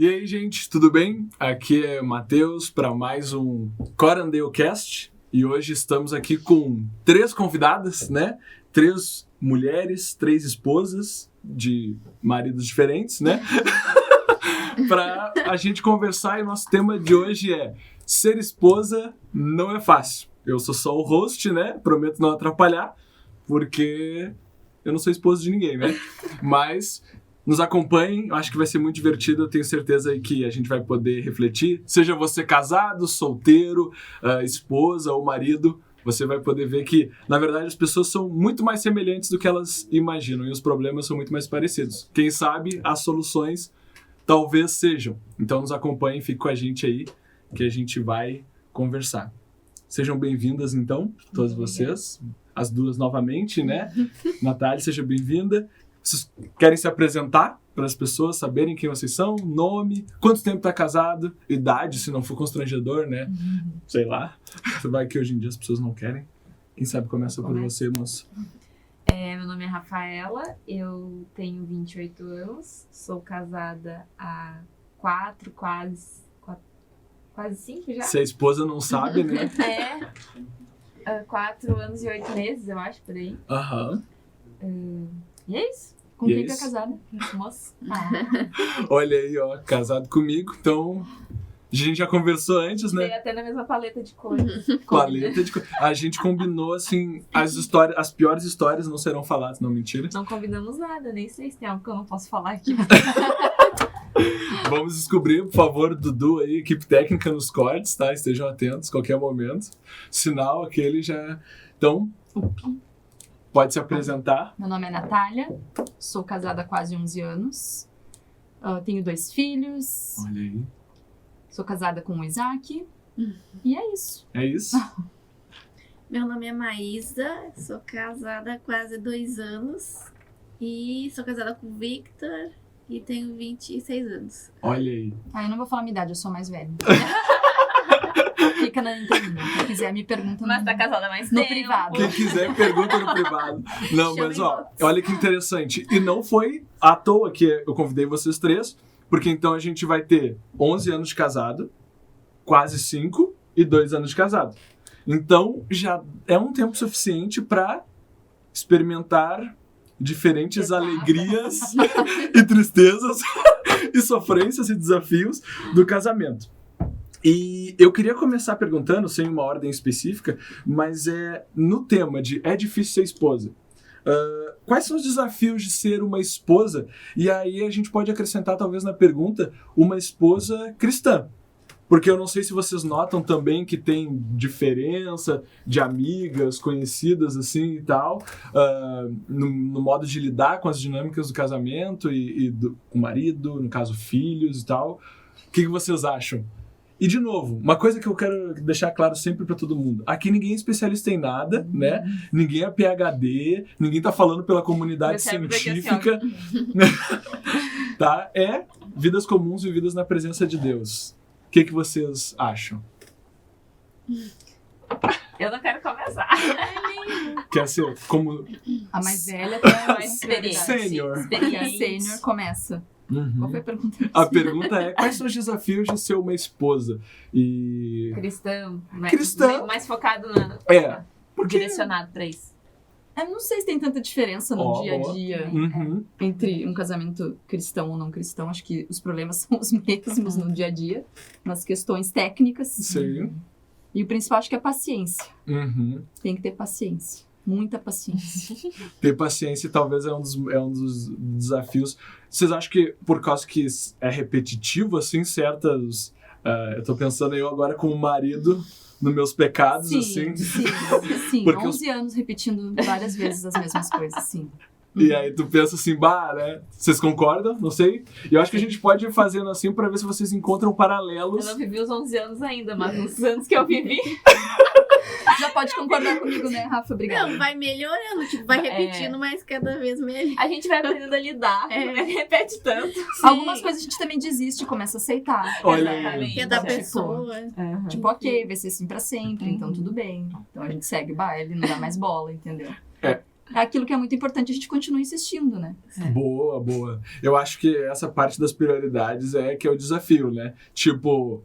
E aí, gente, tudo bem? Aqui é o Matheus para mais um Corandeocast. E hoje estamos aqui com 3 convidadas, né? 3 mulheres, 3 esposas de maridos diferentes, né? Para a gente conversar. E o nosso tema de hoje é: ser esposa não é fácil. Eu sou só o host, né? Prometo não atrapalhar, porque eu não sou esposa de ninguém, né? Mas nos acompanhem, eu acho que vai ser muito divertido, eu tenho certeza que a gente vai poder refletir. Seja você casado, solteiro, esposa ou marido, você vai poder ver que, na verdade, as pessoas são muito mais semelhantes do que elas imaginam e os problemas são muito mais parecidos. Quem sabe as soluções talvez sejam. Então nos acompanhem, fique com a gente aí, que a gente vai conversar. Sejam bem-vindas, então, todas vocês, as duas novamente, né? Natália, seja bem-vinda. Vocês querem se apresentar para as pessoas saberem quem vocês são? Nome, quanto tempo tá casado, idade, se não for constrangedor, né? Sei lá. Vai que hoje em dia as pessoas não querem. Quem sabe começa por você, moça. Meu nome é Rafaela, eu tenho 28 anos, sou casada há quase 5 já. Se a esposa não sabe, né? 4 anos e 8 meses, eu acho, por aí. Aham. E é isso. Com quem tá casada? Moça. Olha aí, ó, casado comigo, então a gente já conversou antes, né? Veio até na mesma paleta de cores. Paleta de cores. A gente combinou, assim, as piores histórias não serão faladas, não, mentira. Não combinamos nada, nem sei se tem algo que eu não posso falar aqui. Vamos descobrir, por favor, Dudu aí, equipe técnica nos cortes, tá? Estejam atentos, qualquer momento. Sinal, aquele já... Então, pode se apresentar. Meu nome é Natália, sou casada há quase 11 anos, tenho 2 filhos, Olha aí. sou casada com o Isaac, e é isso. É isso? Meu nome é Maísa, sou casada há quase 2 anos e sou casada com o Victor e tenho 26 anos. Olha aí. Eu não vou falar minha idade, eu sou mais velha. Fica na entrevista. Quem quiser me pergunta Mas tá casada há mais no tempo. privado. Quem quiser, pergunta no privado. Não, Chama mas em ó, box. olha que interessante. E não foi à toa que eu convidei vocês 3, porque então a gente vai ter 11 anos de casado, quase 5 e 2 anos de casado. Então já é um tempo suficiente para experimentar diferentes alegrias e tristezas e sofrências e desafios do casamento. E eu queria começar perguntando, sem uma ordem específica, mas no tema de é difícil ser esposa. Quais são os desafios de ser uma esposa? E aí a gente pode acrescentar talvez na pergunta uma esposa cristã. Porque eu não sei se vocês notam também que tem diferença de amigas, conhecidas assim e tal, no modo de lidar com as dinâmicas do casamento com o marido, no caso filhos e tal. O que vocês acham? E, de novo, uma coisa que eu quero deixar claro sempre pra todo mundo. Aqui ninguém é especialista em nada, né? Ninguém é PhD, ninguém tá falando pela comunidade científica. Tá? É vidas comuns vividas na presença de Deus. O que vocês acham? Eu não quero começar. Quer ser como... A mais velha tem Mais experiente. Sênior. A sênior começa. Qual foi a pergunta? A pergunta é, quais são os desafios de ser uma esposa? E... Cristão. Cristão. Mais focado porque... direcionado pra isso. Eu não sei se tem tanta diferença no dia a dia entre um casamento cristão ou não cristão. Acho que os problemas são os mesmos no dia a dia, nas questões técnicas. Sim. E o principal acho que é paciência. Tem que ter paciência. Muita paciência. Ter paciência talvez é um dos desafios. Vocês acham que, por causa que é repetitivo, assim, certas... eu tô pensando eu agora como marido nos meus pecados, sim, assim. Sim. Porque 11 anos repetindo várias vezes as mesmas coisas, sim. E aí tu pensa assim, né? Vocês concordam? Não sei. E eu acho que a gente pode ir fazendo assim pra ver se vocês encontram paralelos. Eu não vivi os 11 anos ainda, mas nos anos que eu vivi... Já pode concordar comigo, né, Rafa? Obrigada. Não, vai melhorando, tipo, vai repetindo, mas cada vez melhor. A gente vai aprendendo a lidar, não repete tanto. Algumas coisas a gente também desiste e começa a aceitar. Olha Exatamente. Que é da Tipo, pessoa. Tipo, ok, vai ser assim pra sempre, então tudo bem. Então a gente segue o baile, não dá mais bola, entendeu? é aquilo que é muito importante, a gente continua insistindo, né? Boa. Eu acho que essa parte das prioridades é que é o desafio, né? Tipo,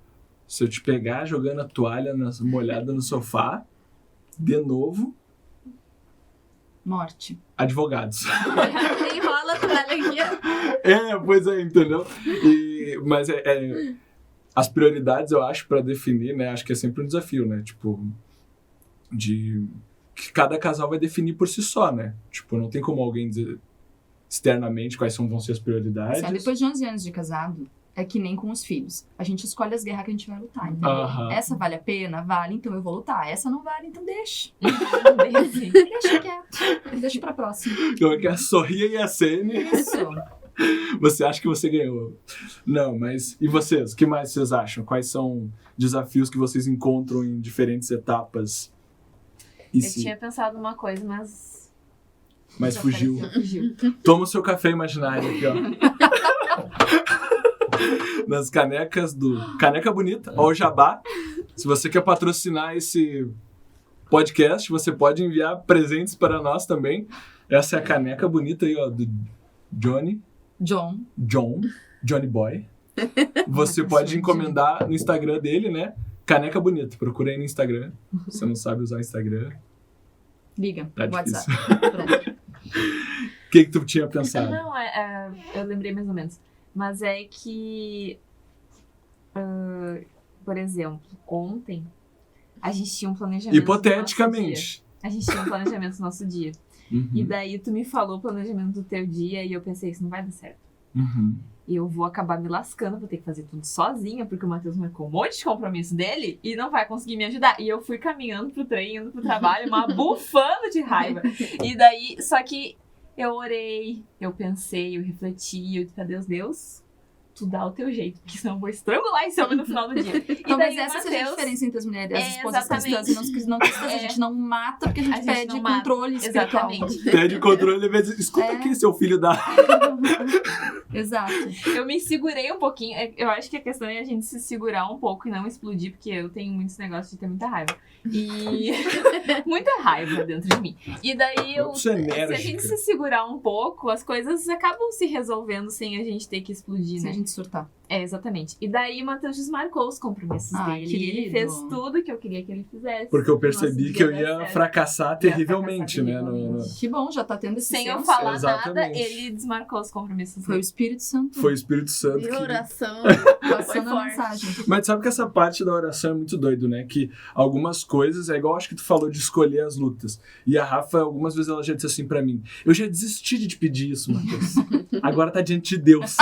se eu te pegar jogando a toalha molhada no sofá, de novo... Morte. Advogados. Enrola a toalha aqui. Pois é, entendeu? Mas as prioridades, eu acho, pra definir, né? Acho que é sempre um desafio, né? Tipo, que cada casal vai definir por si só, né? Tipo, não tem como alguém dizer externamente quais vão ser as prioridades. Assim, depois de 11 anos de casado, é que nem com os filhos. A gente escolhe as guerras que a gente vai lutar, entendeu? Essa vale a pena? Vale, então eu vou lutar. Essa não vale, então deixa. Deixa quieto. Deixa pra próxima. Então é que a Sorria e a Sene... Isso. Você acha que você ganhou. Não, mas... E vocês? O que mais vocês acham? Quais são desafios que vocês encontram em diferentes etapas? Tinha pensado uma coisa, mas... Mas fugiu. Toma o seu café imaginário aqui, ó. Nas canecas do Caneca Bonita, ó o Jabá. Se você quer patrocinar esse podcast, você pode enviar presentes para nós também. Essa é a caneca bonita aí, ó, do Johnny Boy. Você pode encomendar no Instagram dele, né? Caneca Bonita. Procura aí no Instagram. Se você não sabe usar o Instagram. Liga, tá WhatsApp. O que tu tinha pensado? Não, eu lembrei mais ou menos. Mas é que, por exemplo, ontem a gente tinha um planejamento. Hipoteticamente. A gente tinha um planejamento do nosso dia. Uhum. E daí tu me falou o planejamento do teu dia e eu pensei, isso não vai dar certo. Uhum. E eu vou acabar me lascando, vou ter que fazer tudo sozinha, porque o Matheus marcou um monte de compromisso dele e não vai conseguir me ajudar. E eu fui caminhando pro trem, indo pro trabalho, uma bufando de raiva. E daí, só que eu orei, eu pensei, eu refleti, eu disse, Deus, tu dá o teu jeito, porque senão eu vou estrangular esse homem no final do dia. E talvez daí essa seja a diferença entre as mulheres, as esposas exatamente. cristãs e não cristãs. A gente não mata porque a gente pede controle espiritual. Exatamente. Pede controle, mas escuta aqui, seu filho da... Exato. Eu me segurei um pouquinho. Eu acho que a questão é a gente se segurar um pouco e não explodir, porque eu tenho muitos negócios de ter muita raiva. E muita raiva dentro de mim. E daí se a gente se segurar um pouco, as coisas acabam se resolvendo sem a gente ter que explodir, sem né? a gente surtar. Exatamente. E daí o Matheus desmarcou os compromissos dele. E ele fez tudo que eu queria que ele fizesse. Porque eu percebi que eu ia fracassar terrivelmente, né? Que bom, já tá tendo esse sem senso. eu falar nada, ele desmarcou os compromissos dele. Foi o Espírito Santo. Foi o Espírito Santo. E oração. Passando a mensagem. Mas sabe que essa parte da oração é muito doido, né? Que algumas coisas, é igual acho que tu falou de escolher as lutas. E a Rafa, algumas vezes ela já disse assim pra mim, eu já desisti de te pedir isso, Matheus. Agora tá diante de Deus.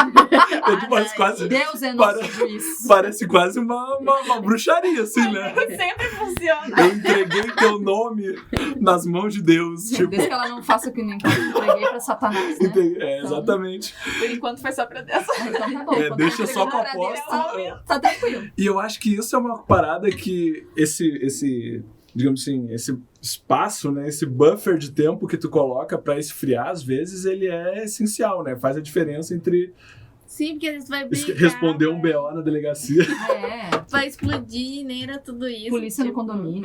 Quase... Deus é nosso juiz. Parece quase uma bruxaria, assim, né? Que sempre funciona. Eu entreguei teu nome nas mãos de Deus. Tipo... Desde que ela não faça o que nem eu entreguei pra Satanás, né? Exatamente. Por enquanto foi só pra Deus. Então tá bom. Deixa só com a aposta. Tá tranquilo. E eu acho que isso é uma parada que esse digamos assim, esse espaço, né, esse buffer de tempo que tu coloca pra esfriar, às vezes, ele é essencial, né? Faz a diferença entre... Sim, porque a gente vai brigar. Responder um BO na delegacia. Vai explodir, nem era tudo isso. Polícia no condomínio.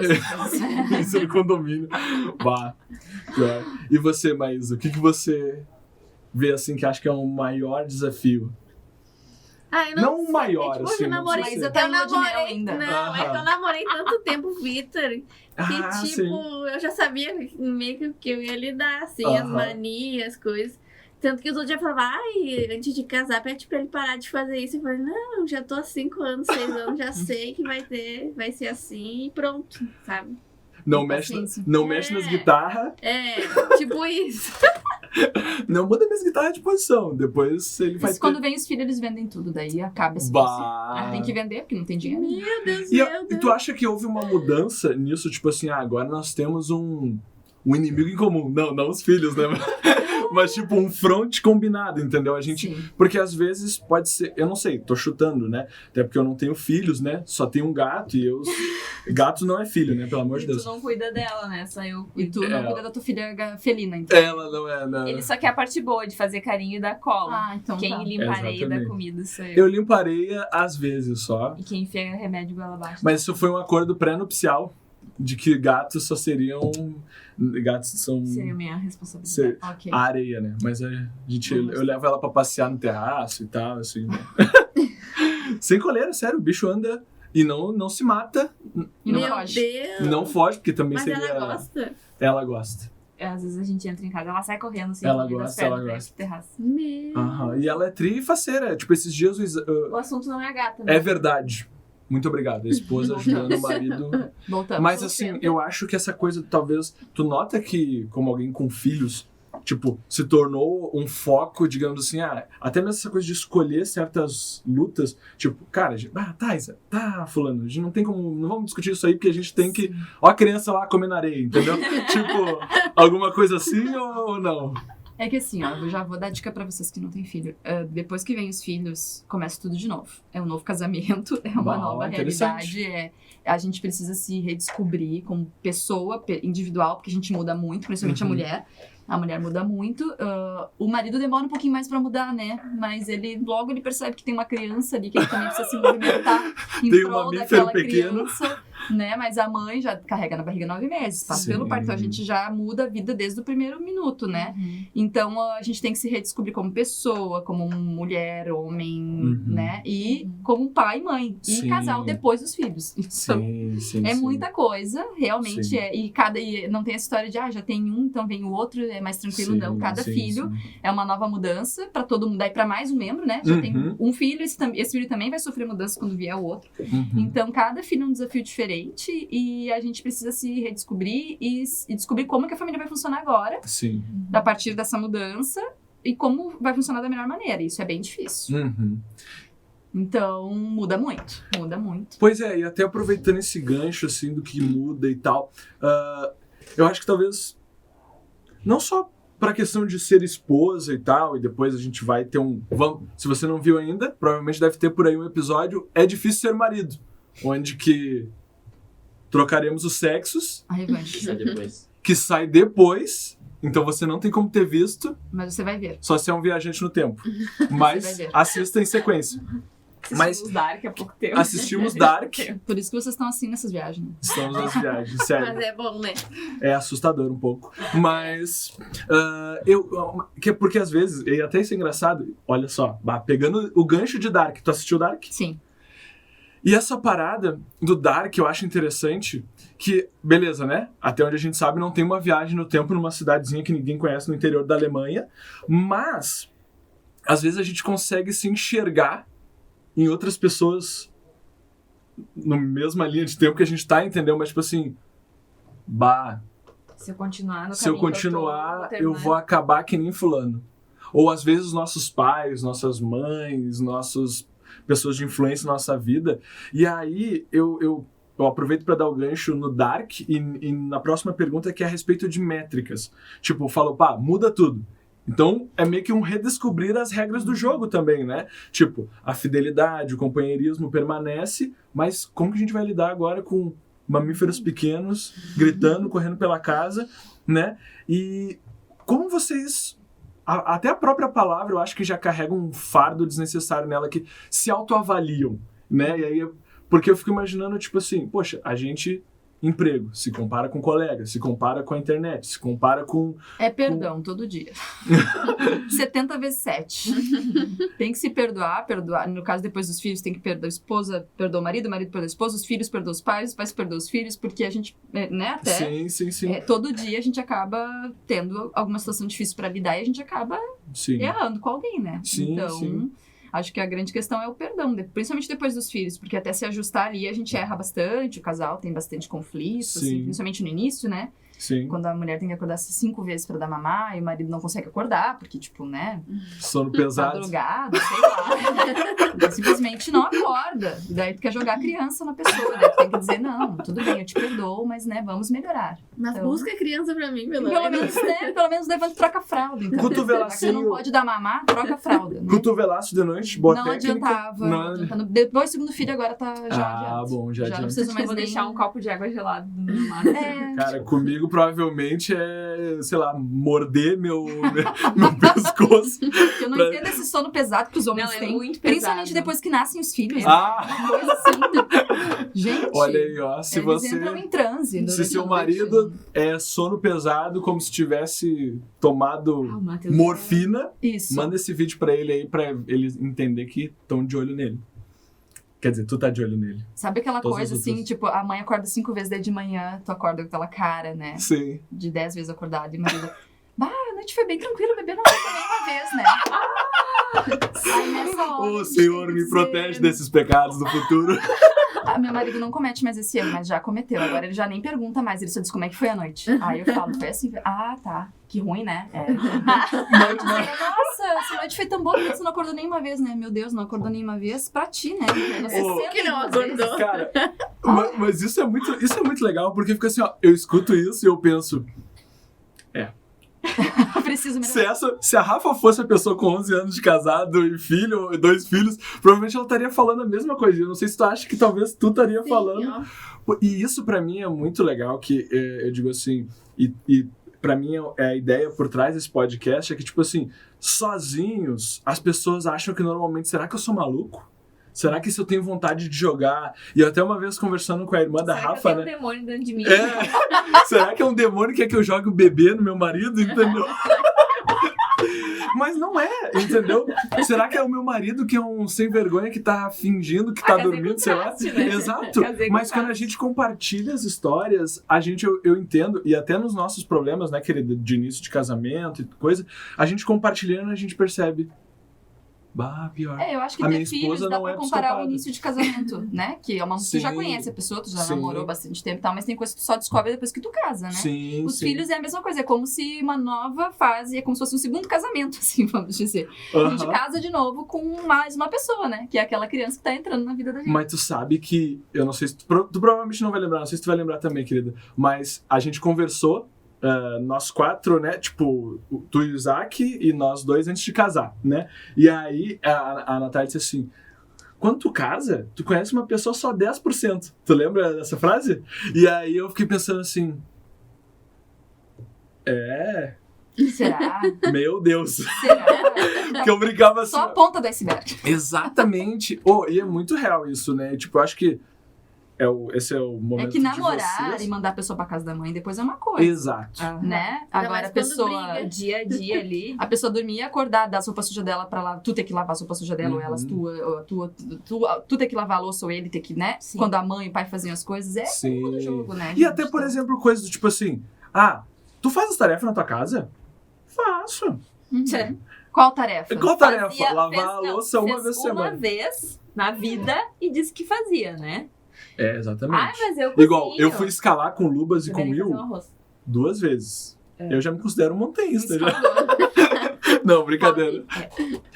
Polícia no condomínio. Bah. E você, Maísa, o que você vê, assim, que acha que é um maior desafio? Não o maior, assim. Eu namorei, mas eu tenho de mel ainda. Não, é que eu namorei tanto tempo o Victor que, tipo, eu já sabia meio que eu ia lidar, assim, as manias, as coisas. Tanto que os outros já falavam, antes de casar, pede pra ele parar de fazer isso. Eu falei, não, já tô há 5 anos, 6 anos, já sei que vai ser assim e pronto, sabe? Não mexe nas guitarras. Tipo isso. Não muda minhas guitarras de posição. Depois ele vai quando vem os filhos, eles vendem tudo. Daí acaba esse tem que vender, porque não tem dinheiro. Meu Deus, E tu acha que houve uma mudança nisso? Tipo assim, agora nós temos um inimigo em comum. Não os filhos, né? Mas tipo um front combinado, entendeu? A gente... Sim. Porque às vezes pode ser... Eu não sei, tô chutando, né? Até porque eu não tenho filhos, né? Só tenho um gato e eu... Gato não é filho, né? Pelo amor de Deus. E tu não cuida dela, né? Só eu cuido. E tu não cuida da tua filha felina, então. Ela não é... Não. Ele só quer a parte boa de fazer carinho e dar cola. Então quem limpa a areia e dá comida sou eu. Eu limpo a areia às vezes só. E quem enfia remédio goela abaixo. Mas isso foi um acordo pré-nupcial. de que gatos só seriam... Gatos são... Seria minha responsabilidade. Ok. A areia, né? Mas eu levo ela pra passear no terraço e tal, assim. Né? Sem coleira, sério. O bicho anda e não se mata. E não Meu foge. Deus. Não foge, porque também Mas seria... ela gosta? Ela gosta. Às vezes a gente entra em casa, ela sai correndo assim. Ela no meio das gosta, pernas ela pra ir gosta. pro terraço. Meu. Aham. E ela é trifaceira. Tipo, esses dias... O assunto não é a gata, né? É verdade. Muito obrigado. A esposa ajudando o marido. Voltamos. Mas assim, eu acho que essa coisa, talvez... Tu nota que, como alguém com filhos, tipo, se tornou um foco, digamos assim, até mesmo essa coisa de escolher certas lutas, tipo, cara, fulano, a gente não tem como, não vamos discutir isso aí, porque a gente tem que, ó a criança lá comendo areia, entendeu? Tipo, alguma coisa assim ou não? É que assim, ó, eu já vou dar dica pra vocês que não têm filho. Depois que vem os filhos, começa tudo de novo. É um novo casamento, é uma nova realidade. A gente precisa se redescobrir como pessoa individual, porque a gente muda muito, principalmente a mulher. A mulher muda muito. O marido demora um pouquinho mais pra mudar, né? Mas logo ele percebe que tem uma criança ali, que ele também precisa se movimentar em Tem prol daquela criança. Né? Mas a mãe já carrega na barriga 9 meses, passa pelo parto. Então a gente já muda a vida desde o primeiro minuto, né? Então a gente tem que se redescobrir como pessoa, como mulher, homem, né? E como pai e mãe. E casal depois dos filhos. Então, muita coisa, realmente é. E não tem essa história de já tem um, então vem o outro, é mais tranquilo, não. Cada filho é uma nova mudança pra todo mundo. Daí pra mais um membro, né? Já tem um filho, esse filho também vai sofrer mudança quando vier o outro. Então cada filho é um desafio diferente. E a gente precisa se redescobrir e descobrir como que a família vai funcionar agora, a partir dessa mudança, e como vai funcionar da melhor maneira. Isso é bem difícil. Então, muda muito. Pois é, e até aproveitando esse gancho, assim, do que muda e tal, eu acho que talvez, não só pra questão de ser esposa e tal, e depois a gente vai ter se você não viu ainda, provavelmente deve ter por aí um episódio, É Difícil Ser Marido, onde que trocaremos os sexos. A revanche. Que sai depois. Então você não tem como ter visto. Mas você vai ver. Só se é um viajante no tempo. Mas assista em sequência. Assistimos Dark há pouco tempo. Assistimos Dark. Por isso que vocês estão assim nessas viagens. Estamos nas viagens, sério. Mas é bom, né? É assustador um pouco. Mas, porque às vezes, e até isso é engraçado, olha só, pegando o gancho de Dark. Tu assistiu Dark? Sim. E essa parada do Dark eu acho interessante que, beleza, né? Até onde a gente sabe não tem uma viagem no tempo numa cidadezinha que ninguém conhece no interior da Alemanha, mas às vezes a gente consegue se enxergar em outras pessoas na mesma linha de tempo que a gente tá, entendeu? Mas tipo assim, se eu continuar no se eu continuar, eu vou acabar que nem fulano. Ou às vezes nossos pais, nossas mães, pessoas de influência na nossa vida. E aí, eu aproveito para dar o gancho no Dark e na próxima pergunta, que é a respeito de métricas. Tipo, eu falo, muda tudo. Então, é meio que um redescobrir as regras do jogo também, né? Tipo, a fidelidade, o companheirismo permanece, mas como que a gente vai lidar agora com mamíferos pequenos, gritando, correndo pela casa, né? E como vocês... Até a própria palavra, eu acho que já carrega um fardo desnecessário nela, que se autoavaliam, né? E aí, porque eu fico imaginando, tipo assim, poxa, a gente, emprego, se compara com colega, se compara com a internet, se compara com... perdão, todo dia. 70 vezes 7. Tem que se perdoar. No caso, depois dos filhos, tem que perdoar a esposa, perdoa o marido perdoa a esposa, os filhos perdoam os pais perdoam os filhos, porque a gente, né, até... Sim. Todo dia a gente acaba tendo alguma situação difícil pra lidar e a gente acaba errando com alguém, né? Então, acho que a grande questão é o perdão, principalmente depois dos filhos, porque até se ajustar ali a gente erra bastante, o casal tem bastante conflito, assim, principalmente no início, né? Quando a mulher tem que acordar 5 vezes pra dar mamar e o marido não consegue acordar, porque, tipo, né? Sono pesado. Tá drogado, sei lá. Simplesmente não acorda. E daí tu quer jogar a criança na pessoa. Daí tu tem que dizer, não, tudo bem, eu te perdoo, mas, né, vamos melhorar. Mas então, busca a criança pra mim, pelo menos levanta e troca a fralda. Então. Cotovelacinho. Você não pode dar mamar, troca a fralda. Né? Cotovelaço de noite, boa não técnica. Adiantava. Depois do segundo filho agora tá já adianta. Bom, já adianta. Não preciso mais deixar um copo de água gelada no mar. Cara, comigo comigo provavelmente é, sei lá, morder meu pescoço. Eu não entendo esse sono pesado que os homens têm. Muito principalmente pesado. depois que nascem os filhos. Ah! Coisa assim. Gente, Olha aí, ó. Se eles você... entram em transe. Se durante seu a noite. marido é sono pesado, como se tivesse tomado o Matheus morfina, Isso. manda esse vídeo pra ele aí, pra ele entender que estão de olho nele. Quer dizer, tu tá de olho nele. Sabe aquela Todos coisa os assim, outros. tipo, a mãe acorda 5 vezes, daí de manhã tu acorda com aquela cara, né? Sim. De 10 vezes acordada. E marido, a noite foi bem tranquila, o bebê não foi nenhuma vez, né? Aí nessa hora, a Ô, gente Senhor, tem que me dizer- protege desses pecados do futuro. Meu marido não comete mais esse ano, mas já cometeu. Agora ele já nem pergunta mais, ele só diz como é que foi a noite. Aí eu falo, foi assim, tá. Que ruim, né? É. Nossa, essa noite foi tão boa que você não acordou nenhuma vez, né? Meu Deus, não acordou nenhuma vez pra ti, né? Você Ô, senta que não nenhuma vez. acordou. Cara, mas isso é muito legal, porque fica assim, ó, eu escuto isso e eu penso, Preciso melhorar. se a Rafa fosse a pessoa com 11 anos de casado e filho, 2 filhos, provavelmente ela estaria falando a mesma coisa. Eu não sei se tu acha que talvez tu estaria falando. Ó. E isso pra mim é muito legal, que eu digo assim, e pra mim a ideia por trás desse podcast é que, tipo assim, sozinhos, as pessoas acham que normalmente, será que eu sou maluco? Será que se eu tenho vontade de jogar... E eu até uma vez conversando com a irmã da Será Rafa, que né? tem um demônio dentro de mim? Será que é um demônio que quer que eu jogue o bebê no meu marido, entendeu? Mas não é, entendeu? Será que é o meu marido que é um sem vergonha que tá fingindo que tá casei dormindo, com sei lá? traste, né? Exato. Casei com Mas quando a traste. gente compartilha as histórias, eu entendo, e até nos nossos problemas, né, querida, de início de casamento e coisa, a gente compartilhando, a gente percebe. Bah, pior. Eu acho que A minha ter filhos esposa dá não pra é comparar psicopata. o início de casamento, né? Que é uma... Tu já Sim. conhece a pessoa, tu já Sim. namorou bastante tempo e tal, mas tem coisa que tu só descobre depois que tu casa, né? Sim, Os sim. filhos é a mesma coisa, é como se uma nova fase, é como se fosse um segundo casamento, assim, vamos dizer. A gente Aham. casa de novo com mais uma pessoa, né? Que é aquela criança que tá entrando na vida da gente. Mas tu sabe que, eu não sei se tu provavelmente não vai lembrar, não sei se tu vai lembrar também, querida, mas a gente conversou, nós 4, né, tipo, tu e o Isaac e nós 2 antes de casar, né? E aí a Natália disse assim, quando tu casa, tu conhece uma pessoa só 10%. Tu lembra dessa frase? E aí eu fiquei pensando assim, Será? meu Deus, Será? que eu brincava assim. Só a ponta do iceberg. Exatamente. E é muito real isso, né? Tipo, eu acho que esse é o momento É que de namorar vocês. e mandar a pessoa pra casa da mãe depois é uma coisa, Exato. né? Ainda Agora mais a quando pessoa... briga. Dia a dia ali. A pessoa dormir e acordar, dar a sopa suja dela pra lá, tu ter que lavar a sopa suja dela, ou elas, tu ter que lavar a louça, ou ele ter que, né? Sim. Quando a mãe e o pai faziam as coisas, é Sim. tudo jogo, né? E até, por exemplo, coisas do tipo assim, tu faz as tarefas na tua casa? Faço. Uhum. Qual tarefa? Qual tarefa? Fazia- Lavar a louça uma fez vez por uma semana. vez na vida e disse que fazia, né? Exatamente. Ai, mas eu cozinho. Igual, eu fui escalar com Lubas e Eu com devia fazer um Will arroz. 2 vezes. Eu já me considero um montanhista. Já. Escalou. Não, brincadeira. É.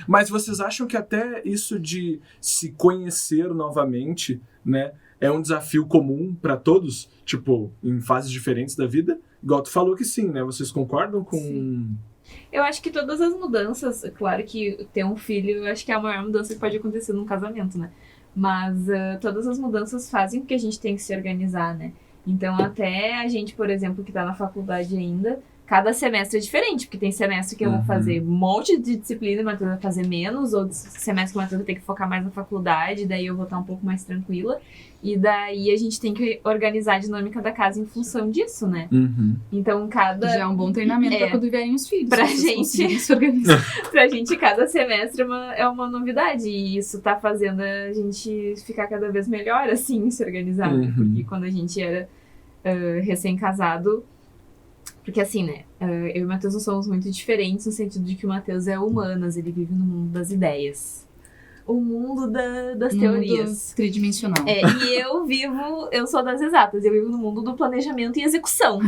Mas vocês acham que até isso de se conhecer novamente, né, é um desafio comum pra todos? Tipo, em fases diferentes da vida? Igual tu falou que sim, né? Vocês concordam com... Sim. Eu acho que todas as mudanças, claro que ter um filho, eu acho que é a maior mudança que pode acontecer num casamento, né? Mas todas as mudanças fazem com que a gente tem que se organizar, né? Então até a gente, por exemplo, que tá na faculdade ainda, cada semestre é diferente, porque tem semestre que eu vou fazer um monte de disciplina e o Matheus vai fazer menos, ou semestre que o Matheus vai ter que focar mais na faculdade, daí eu vou estar um pouco mais tranquila. E daí a gente tem que organizar a dinâmica da casa em função disso, né? Uhum. Então cada... Já é um bom treinamento pra quando vierem os filhos. Pra vocês gente. conseguirem se organizar. Pra gente, cada semestre é uma novidade. E isso tá fazendo a gente ficar cada vez melhor, assim, se organizar. Né? Uhum. Porque quando a gente era recém-casado... Porque assim, né? Eu e o Matheus não somos muito diferentes no sentido de que o Matheus é humanas, ele vive no mundo das ideias. O mundo das teorias. Tridimensional. E eu sou das exatas, eu vivo no mundo do planejamento e execução.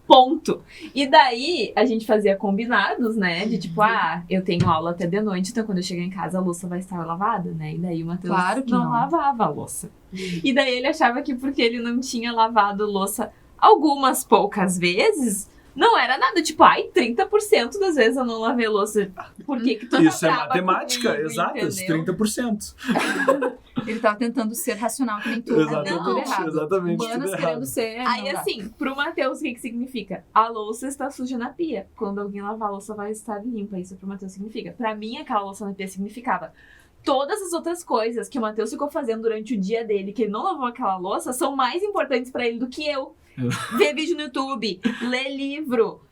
Ponto. E daí, a gente fazia combinados, né? De tipo, eu tenho aula até de noite, então quando eu chegar em casa a louça vai estar lavada, né? E daí o Matheus Claro que não não. lavava a louça. E daí ele achava que porque ele não tinha lavado louça algumas poucas vezes, Não era nada, tipo, 30% das vezes eu não lavei a louça. Por que tu Isso tá é brava matemática, comigo, exato, esses entendeu? 30%. Ele tava tentando ser racional, que nem tu. Exatamente, Tudo errado. exatamente, Humanas tudo querendo errado. ser. Aí, não dá. assim, pro Matheus, o que significa? A louça está suja na pia. Quando alguém lavar a louça, vai estar limpa. Isso pro Matheus significa. Pra mim, aquela louça na pia significava. Todas as outras coisas que o Matheus ficou fazendo durante o dia dele, que ele não lavou aquela louça, são mais importantes pra ele do que eu. Ver vídeo no YouTube, ler livro,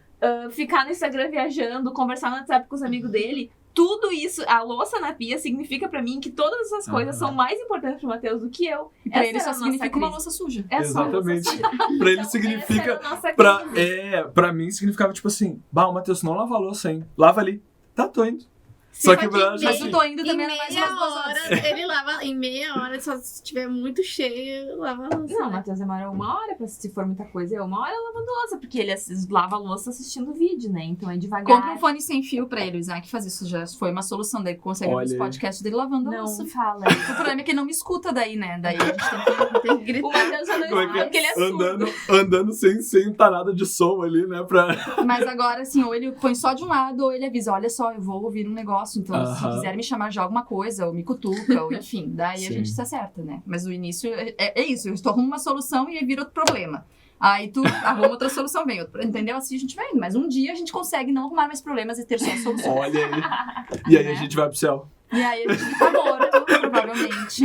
ficar no Instagram viajando, conversar no WhatsApp com os amigos dele. Tudo isso, a louça na pia, significa pra mim que todas essas coisas são mais importantes pro Matheus do que eu. E pra Essa ele era só a nossa significa uma crise. louça suja. É só a louça Exatamente. suja. Pra ele Então, significa. essa era a nossa crise. Pra mim significava tipo assim: o Matheus não lava a louça, hein? Lava ali. Tá, tô indo. Só que pra Mas o tô indo Em também era mais meia umas 2 horas. hora, ele lava em meia hora, só se estiver muito cheio, lava a louça. Não, o né? Matheus demora 1 hora, se for muita coisa, é 1 hora lavando louça, porque ele lava a louça assistindo vídeo, né? Então é devagar. Compra um fone sem fio pra ele, o Isaac faz isso. Já foi uma solução dele. Consegue Olha os aí. podcasts dele lavando a Não louça. fala. O problema é que ele não me escuta daí, né? Daí a gente tem que... O Matheus já não Como é que escuta, porque ele é surdo. Andando sem tá nada de som ali, né? Mas agora, assim, ou ele põe só de um lado, ou ele avisa, olha só, eu vou ouvir um negócio, então se Aham. quiser me chamar de alguma coisa, ou me cutuca, ou enfim, daí a Sim. gente se acerta, né? Mas o início é isso, tu arruma uma solução e aí vira outro problema. Aí tu arruma outra solução, vem outro, entendeu? Assim a gente vai indo, mas um dia a gente consegue não arrumar mais problemas e ter só soluções. Olha aí. E aí a gente vai pro céu. E aí a gente fica morto, provavelmente.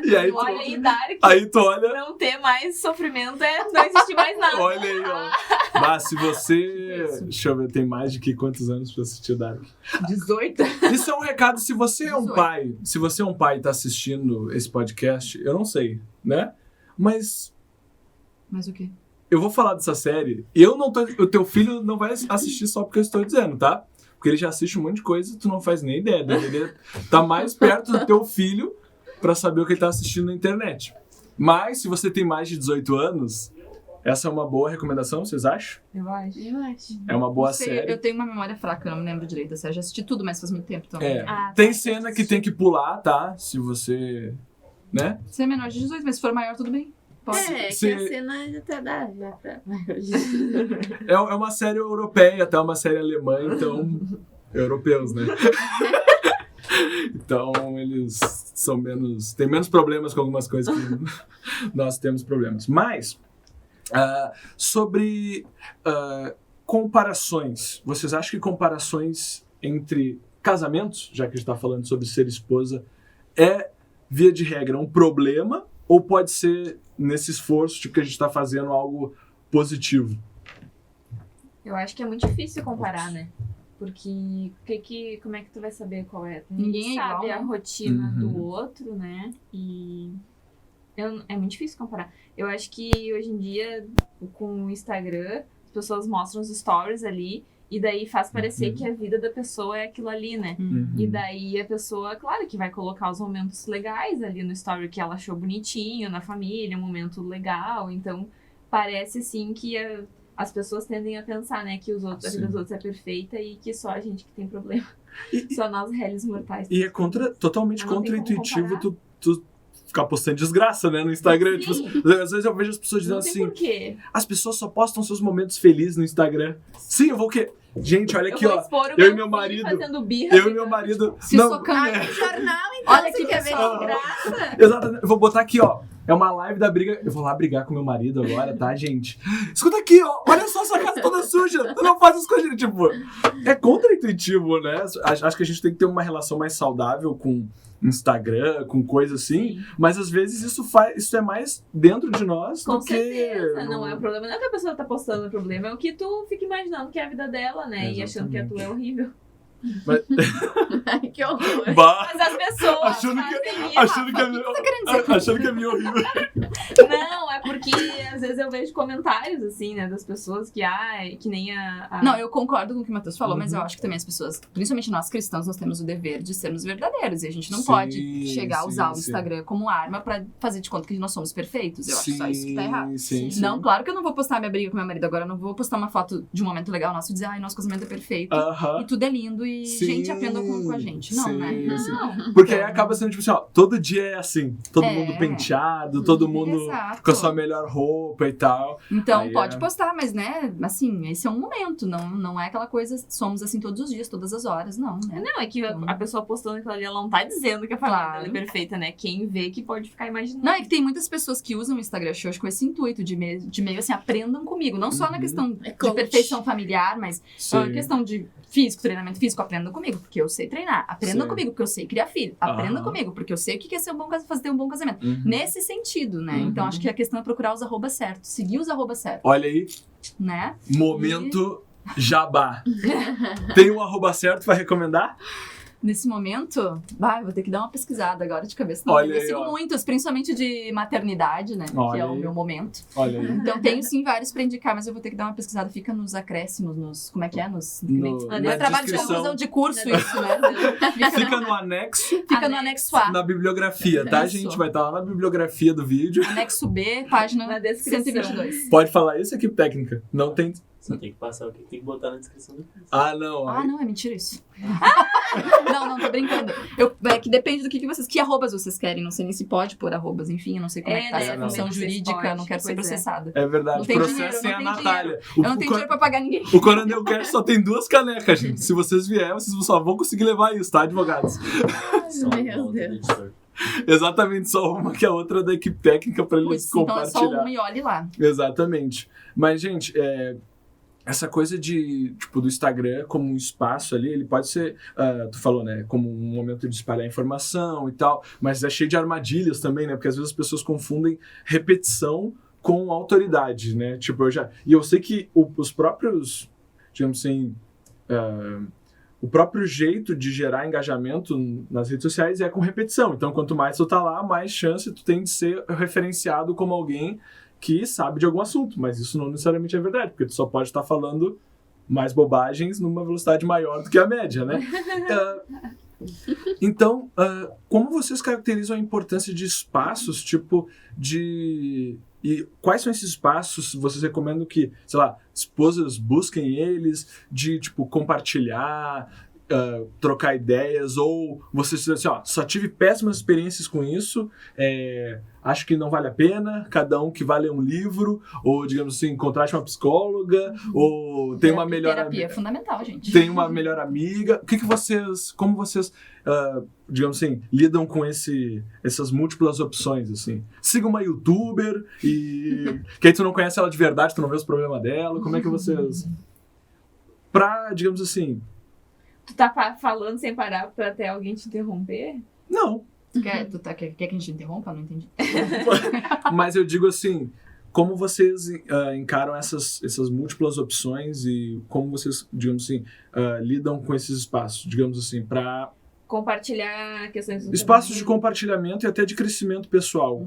E aí Olha aí, tu, Dark. aí tu olha. Não ter mais sofrimento não existe mais nada. Olha aí, ó. Mas se você. Deixa eu ver, tem mais de que quantos anos pra assistir o Dark? 18. Isso é um recado, se você é um 18. pai, se você é um pai e tá assistindo esse podcast, eu não sei, né? Mas Mas o quê? eu vou falar dessa série, eu não tô, o teu filho não vai assistir só porque eu estou dizendo, tá? Porque ele já assiste um monte de coisa e tu não faz nem ideia, deveria tá mais perto do teu filho pra saber o que ele tá assistindo na internet. Mas se você tem mais de 18 anos, essa é uma boa recomendação, vocês acham? Eu acho. Eu acho. É uma boa Não sei, série. eu tenho uma memória fraca, eu não me lembro direito da série. Já assisti tudo, mas faz muito tempo. Então. É. Ah, Tem tá. cena que tem que pular, tá? Se você, né? Se é menor de 18, mas se for maior, tudo bem. Pode. É, Se- que a cena já tá dada já pra... É uma série europeia, tá? Uma série alemã, então... europeus, né? Então, eles são menos... Tem menos problemas com algumas coisas que nós temos problemas. Mas, sobre comparações. Vocês acham que comparações entre casamentos, já que a gente tá falando sobre ser esposa, é, via de regra, um problema? Ou pode ser, nesse esforço de que a gente tá fazendo, algo positivo? Eu acho que é muito difícil comparar, né? Porque como é que tu vai saber qual é? Ninguém é sabe igual, a né? rotina Uhum. do outro, né? E é muito difícil comparar. Eu acho que hoje em dia, com o Instagram, as pessoas mostram os stories ali e daí faz parecer Uhum. que a vida da pessoa é aquilo ali, né? E daí a pessoa, claro, que vai colocar os momentos legais ali no story que ela achou bonitinho, na família, um momento legal. Então, parece assim que as pessoas tendem a pensar, né, que a vida Sim. dos outros é perfeita e que só a gente que tem problema. E- Só nós, réis mortais. E é totalmente Não tem como contra-intuitivo comparar. tu ficar postando desgraça, né, no Instagram. Tipo, Sim. às vezes eu vejo as pessoas dizendo Não tem assim, porquê. as pessoas só postam seus momentos felizes no Instagram. Sim, eu vou o quê? Gente, olha aqui, Eu vou ó. expor o eu e meu meu filho marido- fazendo birra. Eu e meu marido... Se não, socando. Ai, no jornal, então, Olha você que quer ver pessoal. de graça? exatamente. Eu vou botar aqui, ó. É uma live da briga. Eu vou lá brigar com meu marido agora, tá, gente? Escuta aqui, ó. Olha só sua casa toda suja. Tu não faz isso com a gente. Tipo, é contra-intuitivo, né? Acho que a gente tem que ter uma relação mais saudável com Instagram, com coisa assim. Sim. Mas às vezes isso é mais dentro de nós Com do que... certeza, não é o problema. Não é que a pessoa tá postando o problema, é o que tu fica imaginando que é a vida dela, né? E achando que a tua é horrível. Ai, que horror. Bah, Mas as pessoas Achando que- fazem isso. achando que é minha horrível. Não, é porque às vezes eu vejo comentários, assim, né, das pessoas que, que nem a... Não, eu concordo com o que o Matheus falou, mas Uhum. eu acho que também as pessoas, principalmente nós cristãos, nós temos o dever de sermos verdadeiros. E a gente não Sim, pode chegar a sim, usar o sim. Instagram como arma pra fazer de conta que nós somos perfeitos. Eu acho só isso que tá errado. Sim, sim. Não, claro que eu não vou postar minha briga com meu marido agora, eu não vou postar uma foto de um momento legal nosso e dizer, ai, nosso casamento é perfeito. Aham. E tudo é lindo e Sim, gente aprenda com a gente. Não, sim, né? sim. Não. Porque aí acaba sendo tipo assim, ó, todo dia é assim. Todo É. mundo penteado, todo mundo Exato. com a sua melhor roupa e tal. Então, Aí pode é. postar, mas, né, assim, esse é um momento, não é aquela coisa, somos assim todos os dias, todas as horas, não, né? Não, é que a pessoa postando aquilo ali, ela não tá dizendo que a família Claro. dela é perfeita, né? Quem vê que pode ficar imaginando. Não, é que tem muitas pessoas que usam o Instagram Shows com esse intuito de meio assim, aprendam comigo. Não só na questão de coach. perfeição familiar, mas Sim. questão de físico, treinamento físico, aprendam comigo, porque eu sei treinar. Aprendam Sim. comigo, porque eu sei criar filho. Aprendam Aham. comigo, porque eu sei o que é ser fazer um bom casamento. Uhum. Nesse sentido, né? Uhum. Então, acho que a questão é procurar os arrobas certos, seguir os arrobas certos, Olha aí, né? momento jabá. Tem um arroba certo pra recomendar? Nesse momento, eu vou ter que dar uma pesquisada agora de cabeça. Não, Olha eu aí, sigo ó. muitos, principalmente de maternidade, né? Olha que é o aí. meu momento. Olha aí. Então, tenho sim vários pra indicar, mas eu vou ter que dar uma pesquisada. Fica nos acréscimos, nos... Como é que é? Nos... Na É trabalho de descrição. conclusão de curso, isso, né? Fica no anexo, Fica no anexo A. na bibliografia, tá, Isso. gente? Vai estar lá na bibliografia do vídeo. Anexo B, página Na descrição. 122. Pode falar isso, equipe técnica? Não tem... Só tem que passar o que tem que botar na descrição do curso. Ah, não. Ah, não, é mentira isso. Não, tô brincando. É que depende do que vocês... Que arrobas vocês querem? Não sei nem se pode pôr arrobas, enfim, eu não sei como é que tá né, essa não. função Não sei se jurídica, pode, eu não quero ser pois é. processada. É verdade. Não tem Processem dinheiro, a não tem Natália. Eu não tenho dinheiro pra pagar ninguém. O Coronel Cash só tem 2 canecas, gente. Se vocês vierem, vocês só vão conseguir levar isso, tá, advogados? Só uma Meu volta do Deus. editor. Exatamente, só uma que a outra da equipe técnica pra eles Putz, então é compartilhar. só uma e olhe lá. Exatamente. Mas, gente, essa coisa de, tipo, do Instagram como um espaço ali, ele pode ser, tu falou, né, como um momento de espalhar informação e tal, mas é cheio de armadilhas também, né, porque às vezes as pessoas confundem repetição com autoridade, né, tipo, eu sei que os próprios, digamos assim, o próprio jeito de gerar engajamento nas redes sociais é com repetição, então quanto mais tu tá lá, mais chance tu tem de ser referenciado como alguém que sabe de algum assunto, mas isso não necessariamente é verdade, porque tu só pode estar falando mais bobagens numa velocidade maior do que a média, né? Então, como vocês caracterizam a importância de espaços, tipo, e quais são esses espaços? Vocês recomendam que, sei lá, esposas busquem eles, de, tipo, compartilhar, trocar ideias, ou vocês dizem assim, ó, só tive péssimas experiências com isso, acho que não vale a pena, cada um que vai ler um livro, ou, digamos assim, contrate uma psicóloga, ou tem uma melhor Terapia é amiga. fundamental, gente. Tem uma melhor amiga. Como vocês, digamos assim, lidam com essas múltiplas opções, assim? Siga uma youtuber que aí tu não conhece ela de verdade, tu não vê os problemas dela. Como é que vocês... Pra, digamos assim... Tu tá falando sem parar pra até alguém te interromper? Não. Quer que a gente interrompa? Não entendi. Mas eu digo assim... Como vocês encaram essas múltiplas opções e como vocês, digamos assim, lidam com esses espaços, digamos assim, para... Compartilhar questões do Espaços de compartilhamento e até de crescimento pessoal.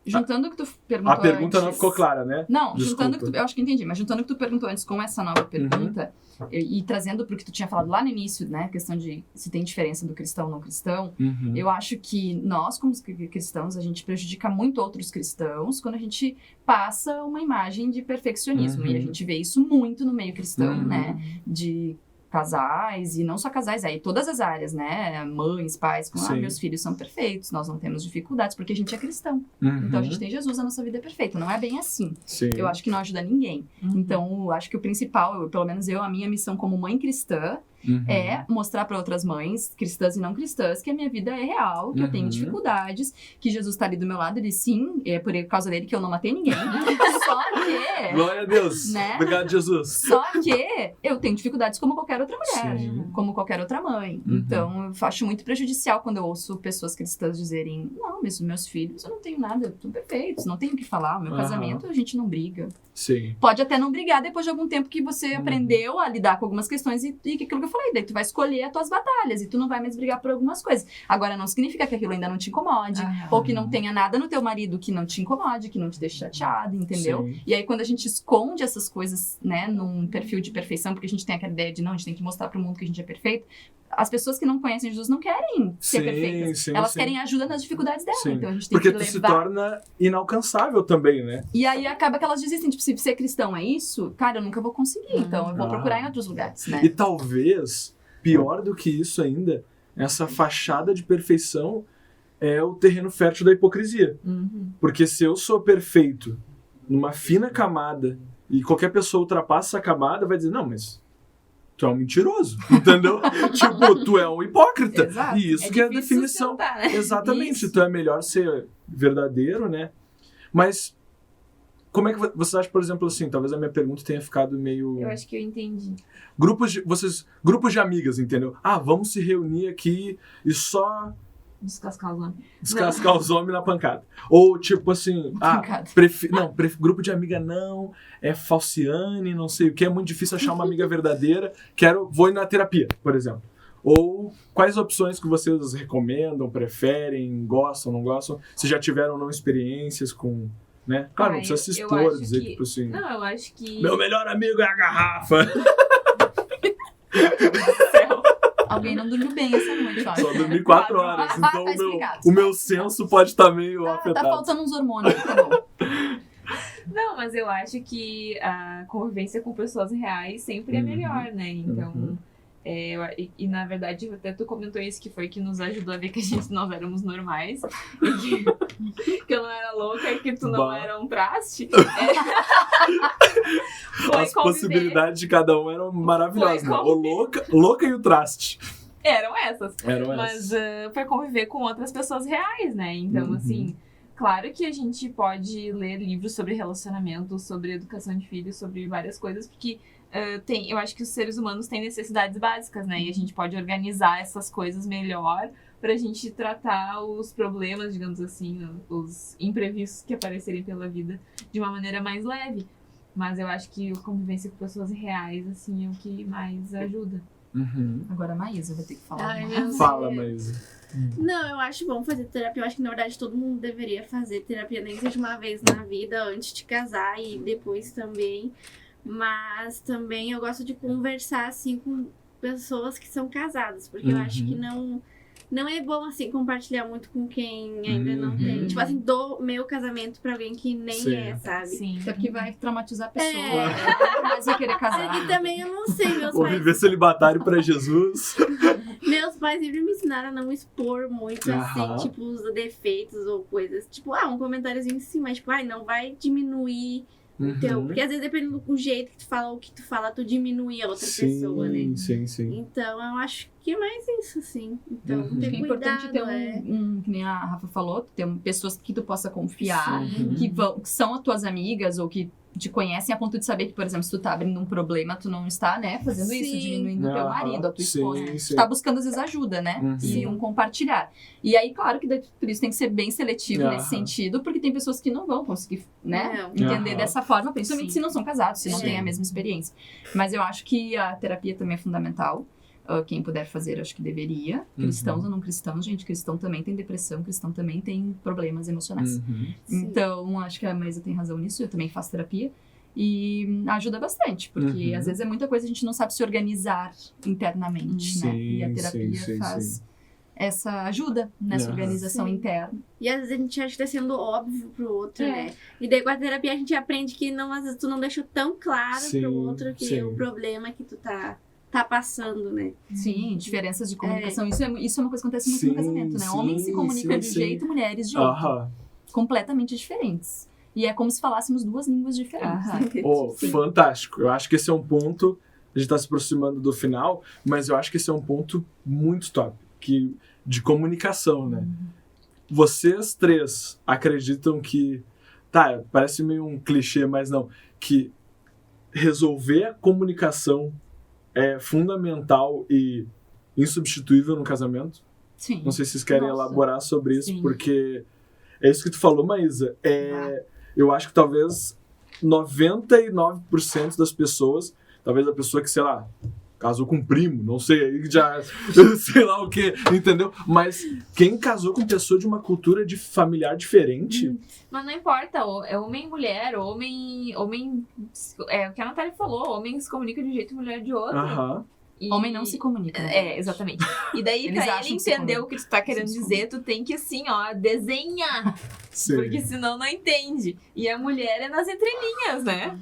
Juntando o que tu perguntou A pergunta não antes- ficou clara, né? Não, Desculpa. juntando o que tu... Eu acho que entendi, mas juntando o que tu perguntou antes com essa nova pergunta e trazendo pro que tu tinha falado lá no início, né? A questão de se tem diferença do cristão ou não cristão. Uhum. Eu acho que nós, como cristãos, a gente prejudica muito outros cristãos quando a gente passa uma imagem de perfeccionismo. Uhum. E a gente vê isso muito no meio cristão, Uhum. né? De casais, e não só casais, aí todas as áreas, né? Mães, pais, Sim. meus filhos são perfeitos, nós não temos dificuldades, porque a gente é cristão. Uhum. Então a gente tem Jesus, a nossa vida é perfeita. Não é bem assim. Sim. Eu acho que não ajuda ninguém. Então, eu acho que o principal, pelo menos a minha missão como mãe cristã, Uhum. é mostrar para outras mães, cristãs e não cristãs, que a minha vida é real, que eu tenho Uhum. dificuldades, que Jesus tá ali do meu lado, ele sim, é por causa dele que eu não matei ninguém. Só que... Glória a Deus. Né? Obrigado, Jesus. Só que eu tenho dificuldades como qualquer outra mulher, Sim. como qualquer outra mãe. Uhum. Então, eu acho muito prejudicial quando eu ouço pessoas cristãs dizerem: não, mas os meus filhos, eu não tenho nada, estão perfeitos, não tenho o que falar. O meu Aham. casamento, a gente não briga. Sim. Pode até não brigar depois de algum tempo que você aprendeu a lidar com algumas questões e aquilo que eu falei, daí tu vai escolher as tuas batalhas e tu não vai mais brigar por algumas coisas. Agora, não significa que aquilo ainda não te incomode, ou que não tenha nada no teu marido que não te incomode, que não te deixe chateado, entendeu? Sim. E aí, quando a gente esconde essas coisas, né, num perfil de perfeição, porque a gente tem aquela ideia de, não, a gente tem que mostrar pro mundo que a gente é perfeito, as pessoas que não conhecem Jesus não querem ser Sim, perfeitas. sim, Elas sim. querem ajuda nas dificuldades dela. Sim. Então, a gente tem Porque que tu se levar... torna inalcançável também, né? E aí, acaba que elas desistem, tipo, se ser cristão é isso, cara, eu nunca vou conseguir. Então eu vou procurar em outros lugares, né? E talvez, pior do que isso ainda, essa fachada de perfeição é o terreno fértil da hipocrisia. Porque se eu sou perfeito numa fina camada e qualquer pessoa ultrapassa essa camada, vai dizer, não, mas tu é um mentiroso, entendeu? Tipo, tu é um hipócrita. Exato. E isso que é a definição. Né? Exatamente. Isso. Então é melhor ser verdadeiro, né? Mas como é que você acha, por exemplo, assim, talvez a minha pergunta tenha ficado meio... Eu acho que eu entendi. Grupos de amigas, entendeu? Ah, vamos se reunir aqui e só Descascar os homens. descascar os homens na pancada. Ou tipo assim, Pancada. grupo de amiga não, é falciane, não sei o que, é muito difícil achar uma amiga verdadeira, vou ir na terapia, por exemplo. Ou quais opções que vocês recomendam, preferem, gostam, não gostam? Se já tiveram não experiências com, né? Claro, não precisa se expor, dizer que... tipo assim, Não, eu acho que... meu melhor amigo é a garrafa. Alguém não dormiu bem essa noite, ó. Só dormi 4 horas, então Tá explicado. o meu senso pode estar meio Tá afetado. faltando uns hormônios, tá bom. Não, mas eu acho que a convivência com pessoas reais sempre é melhor, né? Então, e na verdade, até tu comentou isso, que foi que nos ajudou a ver que nós éramos normais. E que eu não era louca e que tu não era um traste. As possibilidades de cada um eram maravilhosas, né? O louca e o traste. Eram essas. Mas foi conviver com outras pessoas reais, né? Então, assim, claro que a gente pode ler livros sobre relacionamento, sobre educação de filhos, sobre várias coisas, porque eu acho que os seres humanos têm necessidades básicas, né? E a gente pode organizar essas coisas melhor pra gente tratar os problemas, digamos assim, os imprevistos que aparecerem pela vida de uma maneira mais leve. Mas eu acho que a convivência com pessoas reais, assim, é o que mais ajuda. Agora a Maísa vai ter que falar. Ai, meu Fala, Deus. Maísa. Não, eu acho bom fazer terapia. Eu acho que, na verdade, todo mundo deveria fazer terapia, nem que seja uma vez na vida, antes de casar e depois também. Mas também eu gosto de conversar, assim, com pessoas que são casadas. Porque eu acho que não é bom, assim, compartilhar muito com quem ainda não tem. Tipo assim, do meu casamento pra alguém que nem é, sabe? Sim. Até porque vai traumatizar a pessoa. É. Nunca mais vai querer casar. E também eu não sei, meus Ou pais... viver celibatário pra Jesus. Meus pais sempre me ensinaram a não expor muito, assim, tipo, os defeitos ou coisas. Tipo, um comentáriozinho assim, mas tipo, não vai diminuir o teu... Porque às vezes, dependendo do jeito que tu fala ou o que tu fala, tu diminui a outra pessoa, né? Sim. Então, eu acho que é mais isso, assim. Então, Acho ter que é cuidado, importante ter que nem a Rafa falou, ter pessoas que tu possa confiar, Sim. que são as tuas amigas ou que te conhecem a ponto de saber que, por exemplo, se tu tá abrindo um problema, tu não está, né, fazendo isso, Sim. diminuindo o teu marido, a tua esposa. Sim. Tu tá buscando, às vezes, ajuda, né? E um compartilhar. E aí, claro que por isso tem que ser bem seletivo nesse sentido, porque tem pessoas que não vão conseguir, né, entender dessa forma, principalmente se não são casados, se não têm a mesma experiência. Mas eu acho que a terapia também é fundamental. Quem puder fazer, acho que deveria. Cristãos ou não cristãos, gente, cristão também tem depressão, cristão também tem problemas emocionais. Então, acho que a Maísa tem razão nisso, eu também faço terapia. E ajuda bastante, porque às vezes é muita coisa, a gente não sabe se organizar internamente, né? E a terapia faz essa ajuda nessa organização interna. E às vezes a gente acha que tá sendo óbvio pro outro, né? E daí com a terapia a gente aprende que não, às vezes tu não deixou tão claro pro outro que o problema que tu tá passando, né? Sim, diferenças de comunicação. Isso é uma coisa que acontece muito no casamento, né? Homens se comunicam de um jeito, mulheres de outro. Completamente diferentes. E é como se falássemos duas línguas diferentes. Né? Fantástico. Eu acho que esse é um ponto, a gente tá se aproximando do final, mas eu acho que esse é um ponto muito top, de comunicação, né? Vocês três acreditam que, parece meio um clichê, mas não, que resolver a comunicação é fundamental e insubstituível no casamento? Sim. Não sei se vocês querem elaborar sobre isso, porque é isso que tu falou, Maísa. Eu acho que talvez 99% das pessoas, talvez a pessoa que, sei lá, casou com um primo, não sei, aí já, sei lá o que, entendeu? Mas quem casou com pessoa de uma cultura familiar diferente... Mas não importa, é homem e mulher, homem... É o que a Natália falou, homem se comunica de um jeito e mulher de outro. Homem não se comunica. Né? Exatamente. E daí, Eles pra acham ele que se entender comunica. o que tu tá querendo Se dizer, tu tem que, assim, ó, desenhar. Sim. Porque senão não entende. E a mulher é nas entrelinhas, né?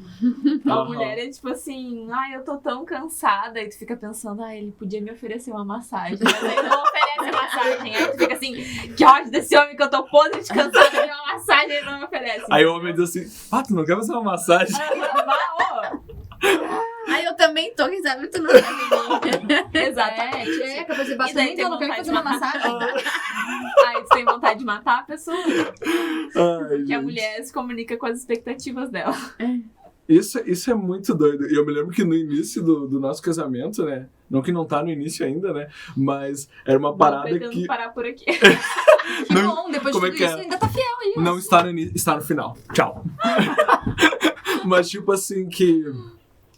A Aham. mulher é tipo assim, ai, eu tô tão cansada. E tu fica pensando, ele podia me oferecer uma massagem. Mas ele não oferece massagem. Aí tu fica assim, que ódio desse homem que eu tô podre de cansada de uma massagem e ele não me oferece. Aí o homem diz assim, tu não quer fazer uma massagem? Aí eu também tô, quem sabe tu não sabe mim. Exatamente. Capaz de E bater daí nem tem não quero vontade fazer de uma massagem. Aí tu tem vontade de matar a pessoa. Ai, Que a gente. mulher se comunica com as expectativas dela. Isso é muito doido. E eu me lembro que no início do nosso casamento, né? Não que não tá no início ainda, né? Mas era uma parada Não pretendo que parar por aqui. Que Não- bom, depois de como é tudo que isso, é? ainda tá fiel aí. não está no início, está no final. Tchau. Mas tipo assim, que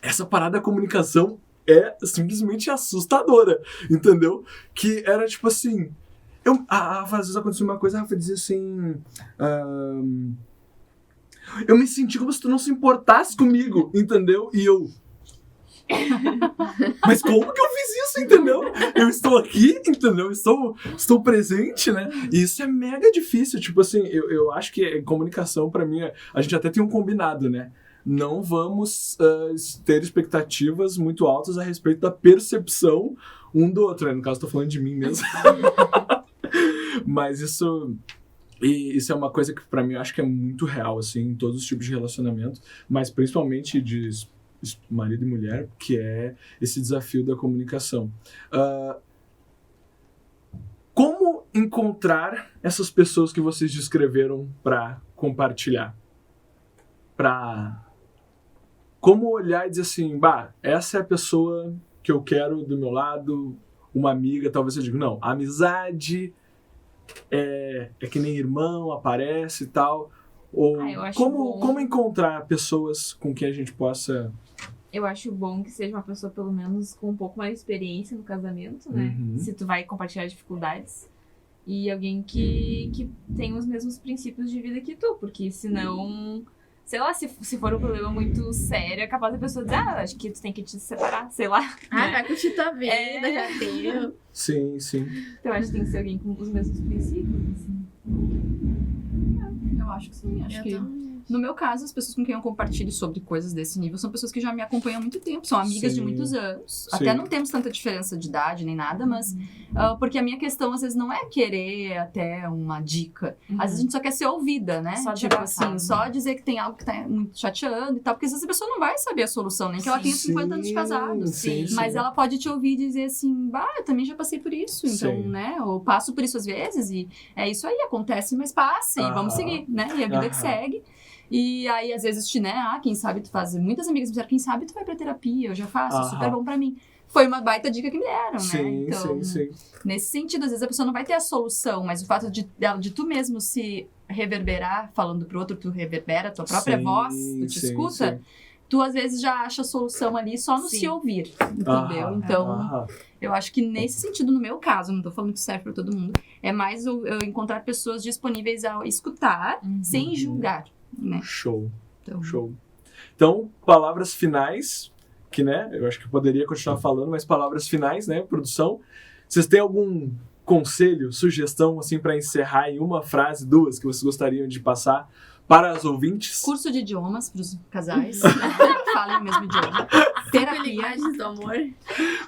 essa parada da comunicação é simplesmente assustadora, entendeu? Que era tipo assim... às vezes acontecia uma coisa, a Rafa dizia assim... eu me senti como se tu não se importasse comigo, entendeu? E eu... Mas como que eu fiz isso, entendeu? Eu estou aqui, entendeu? Estou presente, né? E isso é mega difícil. Tipo assim, eu acho que comunicação, pra mim, a gente até tem um combinado, né? Não vamos ter expectativas muito altas a respeito da percepção um do outro, né? No caso, tô falando de mim mesmo. Mas isso é uma coisa que pra mim eu acho que é muito real, assim, em todos os tipos de relacionamento, mas principalmente de marido e mulher, que é esse desafio da comunicação. Como encontrar essas pessoas que vocês descreveram pra compartilhar? Como olhar e dizer assim, essa é a pessoa que eu quero do meu lado, uma amiga, talvez eu diga, não, amizade é que nem irmão, aparece e tal. Ou eu acho como encontrar pessoas com quem a gente possa... Eu acho bom que seja uma pessoa, pelo menos, com um pouco mais de experiência no casamento, né? Uhum. Se tu vai compartilhar dificuldades. E alguém que tem os mesmos princípios de vida que tu. Porque senão, sei lá, se for um problema muito sério, é capaz da pessoa dizer, acho que tu tem que te separar, sei lá. né? Vai curtir tua vida, já tenho. Sim, sim. Então acho que tem que ser alguém com os mesmos princípios, assim. Eu acho que sim, acho Eu que... também. No meu caso, as pessoas com quem eu compartilho sobre coisas desse nível são pessoas que já me acompanham há muito tempo, são amigas Sim. de muitos anos. Sim. Até não temos tanta diferença de idade nem nada, mas porque a minha questão às vezes não é querer até uma dica. Às vezes a gente só quer ser ouvida, né? Só tipo desabafar, assim, né? só dizer que tem algo que tá muito chateando e tal, porque às vezes a pessoa não vai saber a solução, nem que ela tenha 50 anos de casado. Sim, sim. Mas ela pode te ouvir e dizer assim, eu também já passei por isso, então, Sim. né, eu passo por isso às vezes e é isso aí, acontece, mas passa e vamos seguir, né, e a vida que segue. E aí, às vezes, quem sabe tu faz, muitas amigas me disseram, quem sabe tu vai pra terapia, eu já faço, é super bom pra mim. Foi uma baita dica que me deram, Sim, né, então, sim. nesse sentido, às vezes a pessoa não vai ter a solução, mas o fato de tu mesmo se reverberar, falando pro outro, tu reverbera a tua própria Sim, voz, tu te sim, escuta, sim. tu às vezes já acha a solução ali só no Sim. se ouvir, entendeu? Então, eu acho que nesse sentido, no meu caso, não tô falando que serve pra todo mundo, é mais eu encontrar pessoas disponíveis a escutar sem julgar, né? Show. Então, Show. Então, palavras finais, que, né, eu acho que eu poderia continuar falando, mas palavras finais, né, produção. Vocês têm algum conselho, sugestão, assim, para encerrar em uma frase, duas, que vocês gostariam de passar para as ouvintes? curso de idiomas pros casais, falem o mesmo idioma. Terapia. Linguagens do amor.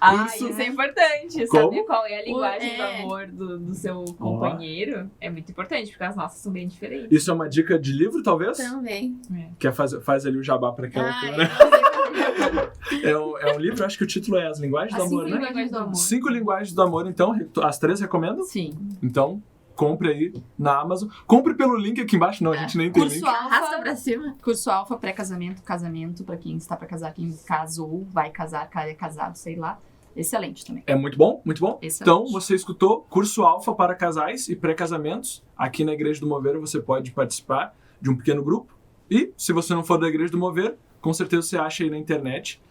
Curso- Isso é importante. Como? Saber qual é a linguagem do É. amor do seu companheiro é muito importante, porque as nossas são bem diferentes. Isso é uma dica de livro, talvez? Também. Quer faz ali o jabá para aquela Ai, câmera. eu não sei fazer. É um livro, acho que o título é As Linguagens do As Amor, 5 né? linguagens do amor. 5 linguagens do amor, então, as 3 recomendam? Sim. Então, compre aí na Amazon. Compre pelo link aqui embaixo, não, a gente nem tem link. Curso Arrasta alfa, pra cima. curso alfa, pré-casamento, casamento, pra quem está pra casar, quem casou, vai casar, é casado, sei lá. Excelente também. É muito bom, muito bom. Excelente. Então, você escutou Curso Alfa para casais e pré-casamentos. Aqui na Igreja do Mover você pode participar de um pequeno grupo. E, se você não for da Igreja do Mover, com certeza você acha aí na internet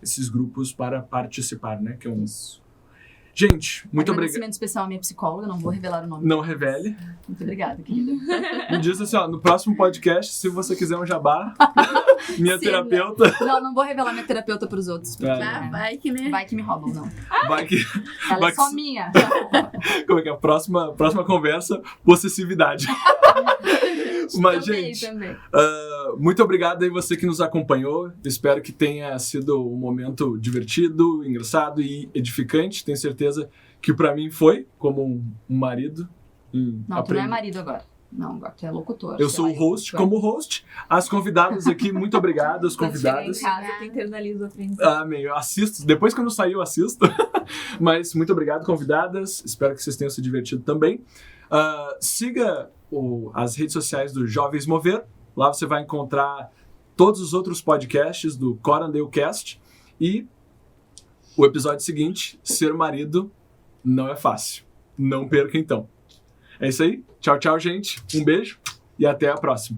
esses grupos para participar, né? Que é um... Gente, muito obrigado. Agradecimento especial à minha psicóloga, não vou revelar o nome. Não revele. Muito obrigada, querida. Me diz assim, ó, no próximo podcast, se você quiser um jabá, minha Sim, terapeuta... Não vou revelar minha terapeuta pros outros. Porque Vai que, né? vai que me roubam, não. Vai que... Ela vai é só que- minha. Como é que é? Próxima conversa, possessividade. Mas, Também, gente, também. muito obrigado aí você que nos acompanhou. Espero que tenha sido um momento divertido, engraçado e edificante. Tenho certeza que pra mim foi, como um marido. Não, tu não é marido agora. Não, agora tu é locutor. Eu sou o host. Como host, as convidadas aqui, muito obrigado, as Quando chegar em convidadas. casa, tu internaliza o aprendizado. Amém. Eu assisto. Depois, quando sair, eu assisto. Mas muito obrigado, convidadas. Espero que vocês tenham se divertido também. Siga as redes sociais do Jovens Mover. Lá você vai encontrar todos os outros podcasts do Corandale Cast. E o episódio seguinte, ser marido não é fácil. Não perca, então. É isso aí. Tchau, tchau, gente. Um beijo e até a próxima.